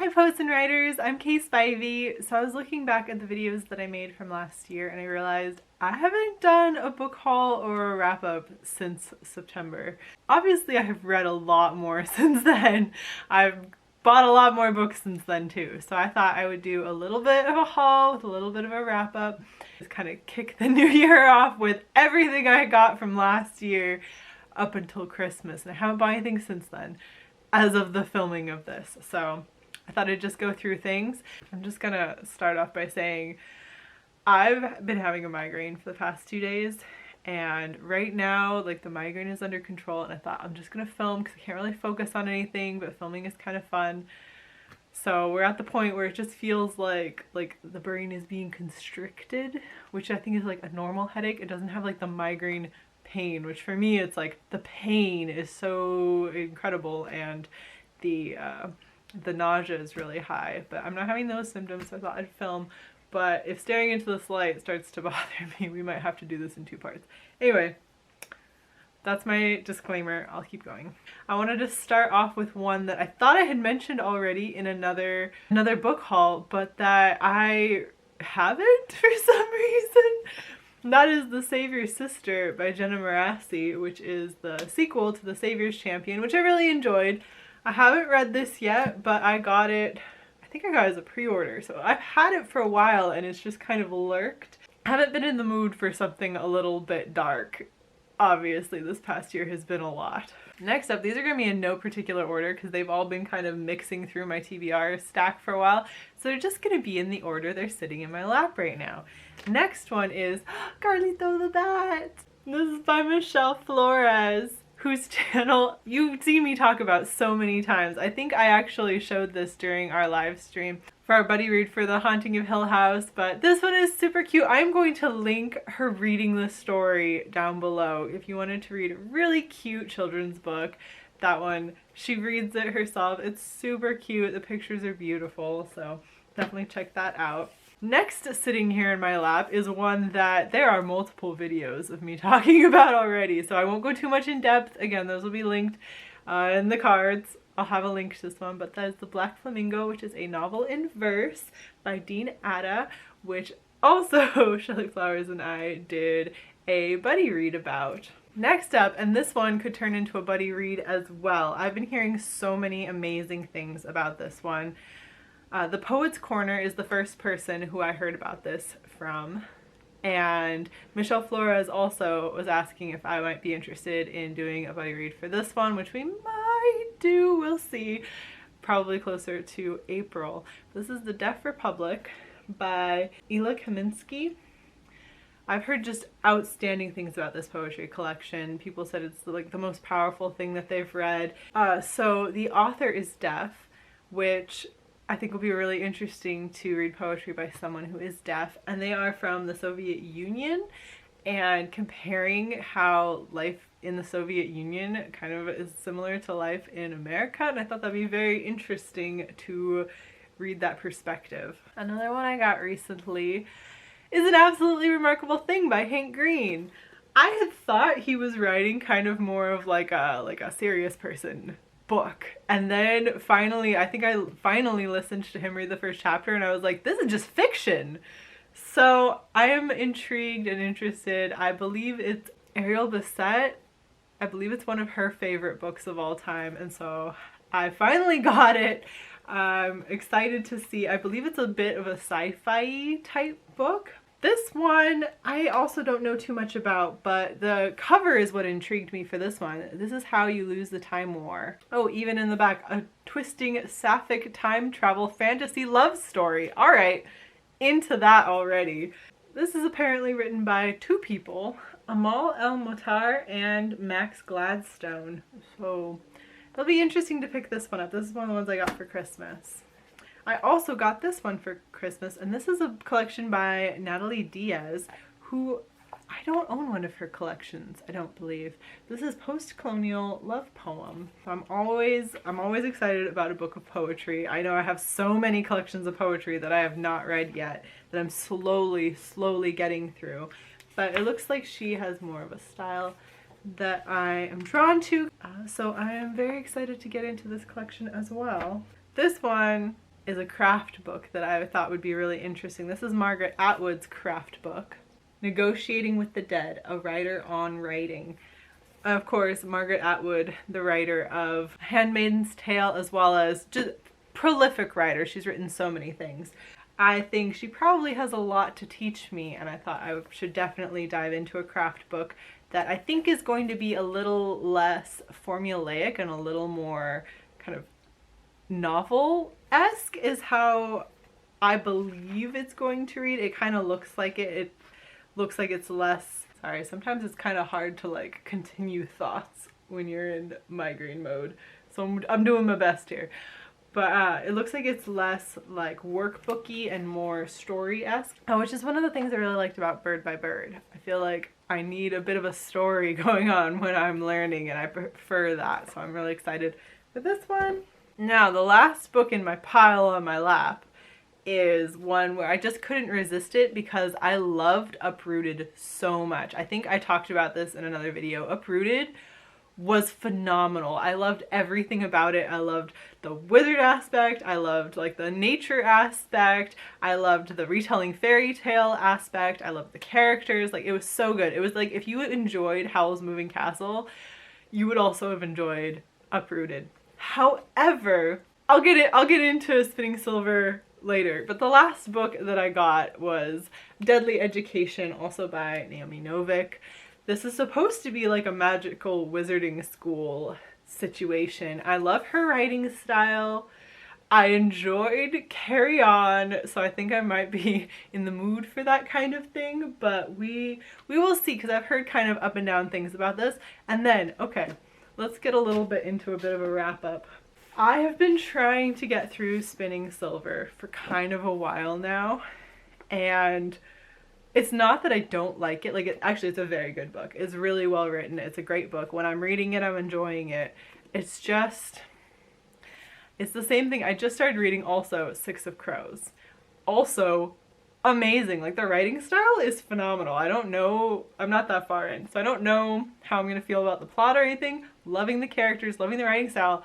Hi Poets and Writers, I'm Kay Spivey. So I was looking back at the videos that I made from last year and I realized I haven't done a book haul or a wrap up since September. Obviously I have read a lot more since then. I've bought a lot more books since then too. So I thought I would do a little bit of a haul with a little bit of a wrap up. Just kind of kick the new year off with everything I got from last year up until Christmas. And I haven't bought anything since then as of the filming of this. So I thought I'd just go through things. I'm just gonna start off by saying I've been having a migraine for the past 2 days and right now like the migraine is under control and I thought I'm just gonna film because I can't really focus on anything, but filming is kind of fun. So we're at the point where it just feels like the brain is being constricted, which I think is like a normal headache. It doesn't have like the migraine pain, which for me it's like the pain is so incredible and the nausea is really high, but I'm not having those symptoms, so I thought I'd film. But if staring into this light starts to bother me, we might have to do this in 2 parts. Anyway, that's my disclaimer. I'll keep going. I wanted to start off with one that I thought I had mentioned already in another book haul, but that I haven't for some reason. That is The Savior's Sister by Jenna Morassi, which is the sequel to The Savior's Champion, which I really enjoyed. I haven't read this yet, but I got it, I think I got it as a pre-order, so I've had it for a while and it's just kind of lurked. I haven't been in the mood for something a little bit dark. Obviously, this past year has been a lot. Next up, these are going to be in no particular order because they've all been kind of mixing through my TBR stack for a while, so they're just going to be in the order they're sitting in my lap right now. Next one is Carlito the Bat. This is by Michelle Flores, whose channel you've seen me talk about so many times. I think I actually showed this during our live stream for our buddy read for The Haunting of Hill House, but this one is super cute. I'm going to link her reading the story down below if you wanted to read a really cute children's book. That one, she reads it herself. It's super cute. The pictures are beautiful, so definitely check that out. Next sitting here in my lap is one that there are multiple videos of me talking about already, so I won't go too much in depth. Again, those will be linked in the cards. I'll have a link to this one, but that is The Black Flamingo, which is a novel in verse by Dean Atta, which also Shelley Flowers and I did a buddy read about. Next up, and this one could turn into a buddy read as well. I've been hearing so many amazing things about this one. The Poet's Corner is the first person who I heard about this from, and Michelle Flores also was asking if I might be interested in doing a buddy read for this one, which we might do, we'll see, probably closer to April. This is The Deaf Republic by Ila Kaminsky. I've heard just outstanding things about this poetry collection. People said it's like the most powerful thing that they've read. So the author is deaf, which I think will be really interesting to read poetry by someone who is deaf, and they are from the Soviet Union, and comparing how life in the Soviet Union kind of is similar to life in America, and I thought that'd be very interesting to read that perspective. Another one I got recently is An Absolutely Remarkable Thing by Hank Green. I had thought he was writing kind of more of like a serious person book, and then finally I think I finally listened to him read the first chapter and I was like, this is just fiction. So I am intrigued and interested. I believe it's Ariel Bissett. I believe it's one of her favorite books of all time, and so I finally got it. I'm excited to see. I believe it's a bit of a sci-fi type book. This one I also don't know too much about, but the cover is what intrigued me for this one. This is How You Lose the Time War. Oh, even in the back, a twisting sapphic time travel fantasy love story. All right, into that already. This is apparently written by 2 people, Amal El-Motar and Max Gladstone. So it'll be interesting to pick this one up. This is one of the ones I got for Christmas. I also got this one for Christmas, and this is a collection by Natalie Diaz, who I don't own one of her collections, I don't believe. This is Post-Colonial Love Poem. So I'm always excited about a book of poetry. I know I have so many collections of poetry that I have not read yet that I'm slowly getting through. But it looks like she has more of a style that I am drawn to. So I am very excited to get into this collection as well. This one is a craft book that I thought would be really interesting. This is Margaret Atwood's craft book, Negotiating with the Dead, a writer on writing. Of course, Margaret Atwood, the writer of Handmaid's Tale, as well as just prolific writer. She's written so many things. I think she probably has a lot to teach me, and I thought I should definitely dive into a craft book that I think is going to be a little less formulaic and a little more kind of novel-esque is how I believe it's going to read. It kind of looks like it. It looks like it's less, sorry, sometimes it's kind of hard to like continue thoughts when you're in migraine mode. So I'm doing my best here. But it looks like it's less like workbooky and more story-esque, which is one of the things I really liked about Bird by Bird. I feel like I need a bit of a story going on when I'm learning, and I prefer that. So I'm really excited for this one. Now, the last book in my pile on my lap is one where I just couldn't resist it because I loved Uprooted so much. I think I talked about this in another video. Uprooted was phenomenal. I loved everything about it. I loved the wizard aspect. I loved like the nature aspect. I loved the retelling fairy tale aspect. I loved the characters. Like, it was so good. It was like if you enjoyed Howl's Moving Castle, you would also have enjoyed Uprooted. However, I'll get into Spinning Silver later, but the last book that I got was Deadly Education, also by Naomi Novik. This is supposed to be like a magical wizarding school situation. I love her writing style. I enjoyed Carry On, so I think I might be in the mood for that kind of thing, but we will see, because I've heard kind of up and down things about this. And then, okay, let's get a little bit into a bit of a wrap up. I have been trying to get through Spinning Silver for kind of a while now, and it's not that I don't like it. Like, actually, it's a very good book. It's really well written. It's a great book. When I'm reading it, I'm enjoying it. It's just, it's the same thing. I just started reading also Six of Crows. Also amazing. Like, the writing style is phenomenal. I don't know, I'm not that far in, so I don't know how I'm gonna feel about the plot or anything. Loving the characters, loving the writing style.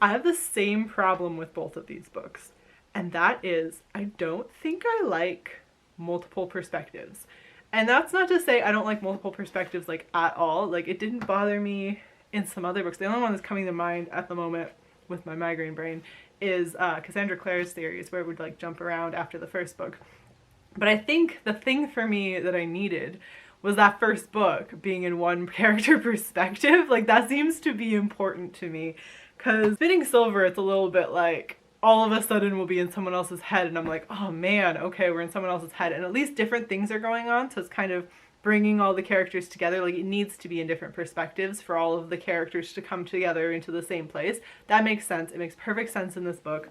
I have the same problem with both of these books, and that is I don't think I like multiple perspectives. And that's not to say I don't like multiple perspectives like at all. Like, it didn't bother me in some other books. The only one that's coming to mind at the moment with my migraine brain is Cassandra Clare's series, where it would like jump around after the first book. But I think the thing for me that I needed was that first book being in one character perspective. Like, that seems to be important to me, because Spinning Silver, it's a little bit like all of a sudden we'll be in someone else's head, and I'm like, oh man, okay, we're in someone else's head, and at least different things are going on, so it's kind of bringing all the characters together. Like, it needs to be in different perspectives for all of the characters to come together into the same place. That makes sense. It makes perfect sense in this book.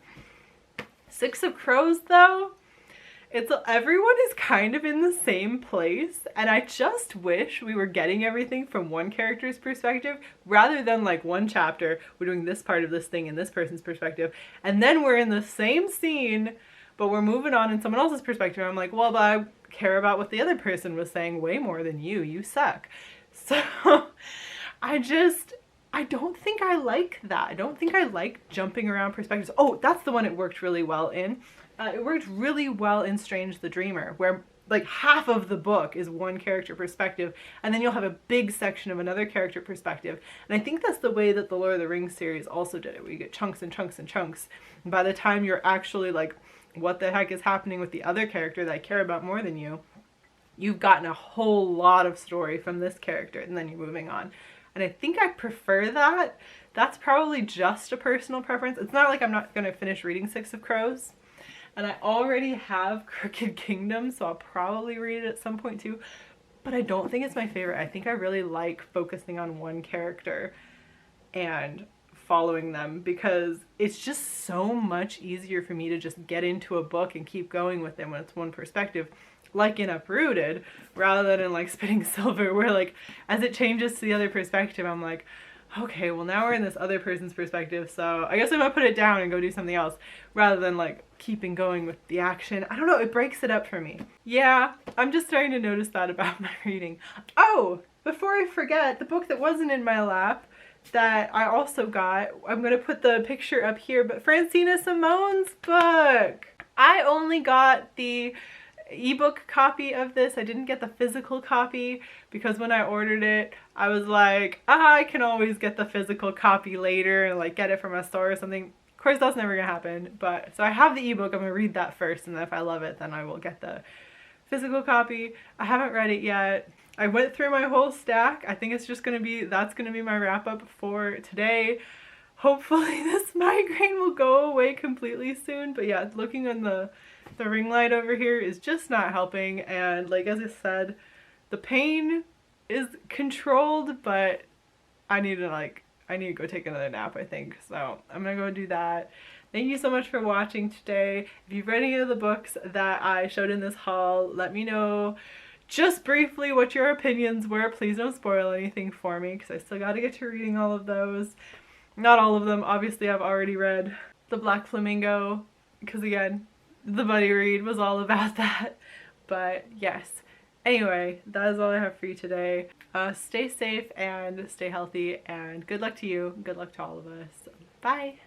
Six of Crows, though, everyone is kind of in the same place, and I just wish we were getting everything from one character's perspective rather than like one chapter we're doing this part of this thing in this person's perspective, and then we're in the same scene but we're moving on in someone else's perspective. I'm like, well, but I care about what the other person was saying way more than you suck. So I don't think I like that. I don't think I like jumping around perspectives. Oh, that's the one it worked really well in. It worked really well in Strange the Dreamer, where like half of the book is one character perspective, and then you'll have a big section of another character perspective. And I think that's the way that the Lord of the Rings series also did it, where you get chunks and chunks and chunks. And by the time you're actually like, what the heck is happening with the other character that I care about more than you, you've gotten a whole lot of story from this character, and then you're moving on. And I think I prefer that. That's probably just a personal preference. It's not like I'm not going to finish reading Six of Crows. And I already have Crooked Kingdom, so I'll probably read it at some point too. But I don't think it's my favorite. I think I really like focusing on one character and following them, because it's just so much easier for me to just get into a book and keep going with them when it's one perspective, like in Uprooted, rather than in like Spinning Silver, where like as it changes to the other perspective, I'm like, okay, well now we're in this other person's perspective, so I guess I'm gonna put it down and go do something else, rather than like keeping going with the action. I don't know, it breaks it up for me. Yeah, I'm just starting to notice that about my reading. Oh, before I forget, the book that wasn't in my lap that I also got, I'm gonna put the picture up here, but Francina Simone's book. I only got the ebook copy of this. I didn't get the physical copy because when I ordered it, I was like, I can always get the physical copy later and like get it from a store or something. Of course, that's never gonna happen, but so I have the ebook. I'm gonna read that first, and then if I love it, then I will get the physical copy. I haven't read it yet. I went through my whole stack. I think it's just gonna be, that's gonna be my wrap up for today. Hopefully this migraine will go away completely soon, but yeah, looking on the ring light over here is just not helping, and like as I said, the pain is controlled, but I need to go take another nap, I think. So I'm gonna go do that. Thank you so much for watching today. If you've read any of the books that I showed in this haul, let me know just briefly what your opinions were. Please don't spoil anything for me because I still gotta get to reading all of those. Not all of them, obviously. I've already read the Black Flamingo because again, the buddy read was all about that. But yes, anyway, that is all I have for you today. Stay safe and stay healthy, and good luck to you. Good luck to all of us. Bye.